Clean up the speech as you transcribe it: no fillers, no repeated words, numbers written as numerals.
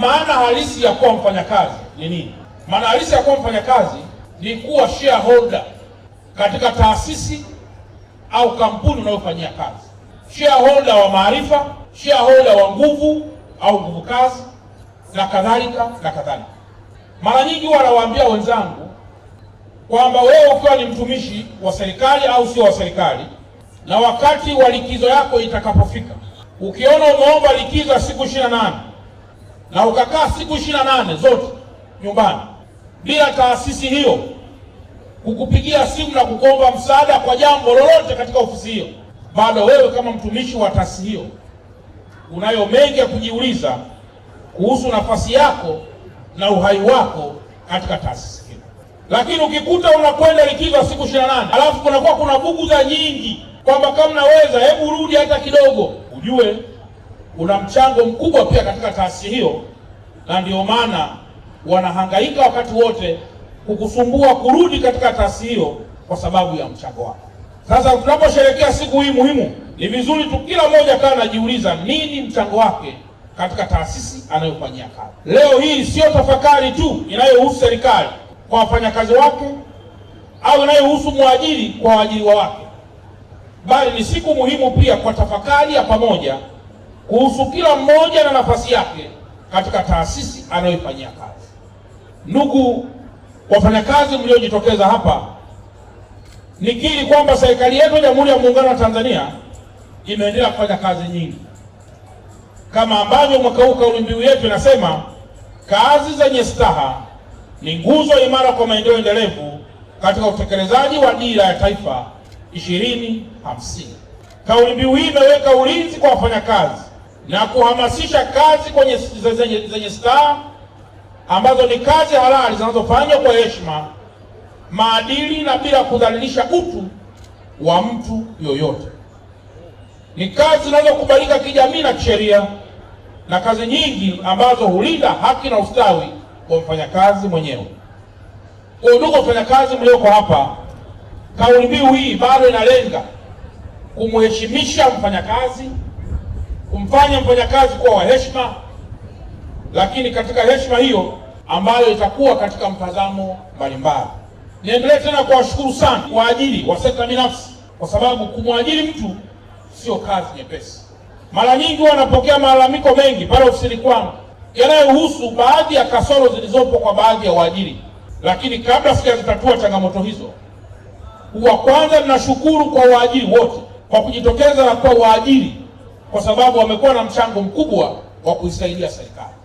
maana halisi ya kuwa mfanyakazi ni nini? Maana halisi ya kuwa mfanyakazi ni kuwa shareholder katika taasisi au kampuni unayofanyia kazi, shareholder wa maarifa, shareholder wa nguvu au nguvu kazi na kadhalika na kadhalika. Mara nyingi wanawaambia wenzangu kwamba wewe ukiwa ni mtumishi wa serikali au sio wa serikali, na wakati wa likizo yako itakapofika, ukiona umeomba likizo ya siku 28 na ukakaa siku 28 zote nyumbani bila taasisi hiyo kukupigia simu na kukuomba msaada kwa jambo lolote katika ofisi hiyo, bado wewe kama mtumishi wa taasisi hiyo unayo mengi ya kujiuliza kuhusu nafasi yako na uhai wako katika taasisi hiyo. Lakini ukikuta unakwenda likizo siku 28 alafu kunakuwa kuna buguza nyingi kwamba kama naweza hebu rudi hata kidogo, ujue una mchango mkubwa pia katika taasisi hiyo, na ndio maana wanahangaika wakati wote kukusumbua kurudi katika taasisi hiyo kwa sababu ya mchango wako. Sasa tunaposherehekea siku hii muhimu, ni vizuri tu kila mmoja kana anajiuliza nini mchango wake katika taasisi anayofanyia kazi. Leo hii sio tafakari tu inayohusu serikali kwa wafanyakazi wake au inayohusu mwajiri kwa waajiriwa wake, bali ni siku muhimu pia kwa tafakari ya pamoja kuhusu kila mmoja na nafasi yake katika taasisi anayofanyia kazi. Ndugu wafanyakazi mliojitokeza hapa, nikiri kwamba serikali yetu ya Jamhuri ya Muungano wa Tanzania imeendelea kufanya kazi nyingi, kama ambavyo mwaka huu kauli mbiu yetu inasema kazi zenye staha ni nguzo imara kwa maendeleo endelevu katika utekelezaji wa Dira ya Taifa 2050. Kauli mbiu hii imeweka ulinzi kwa wafanyakazi na kuhamasisha kazi zenye staha ambazo ni kazi halali zinazofanywa kwa heshima, maadili na bila kudhalilisha utu wa mtu yoyote. Ni kazi zinazokubalika kijamii na kisheria, na kazi nyingi ambazo hulinda haki na ustawi wa mfanyakazi mwenyewe. Kwa ndugu wafanyakazi mlioko hapa, kauli mbiu hii bado inalenga kumheshimisha mfanyakazi, kumfanya mfanyakazi kuwa wa heshima, lakini katika heshima hiyo ambayo itakuwa katika mtazamo mbalimbali. Niendelee tena kuwashukuru sana waajiri wa sekta binafsi, kwa sababu kumwajiri mtu sio kazi nyepesi. Mara nyingi wanapokea malalamiko mengi pale ofisini kwangu yanayohusu baadhi ya kasoro zilizopo kwa baadhi ya waajiri, lakini kabla sijazitatua changamoto hizo, kwa kwanza ninashukuru kwa waajiri wote kwa kujitokeza na kwa waajiri, kwa sababu wamekuwa na mchango mkubwa wa kuisaidia serikali.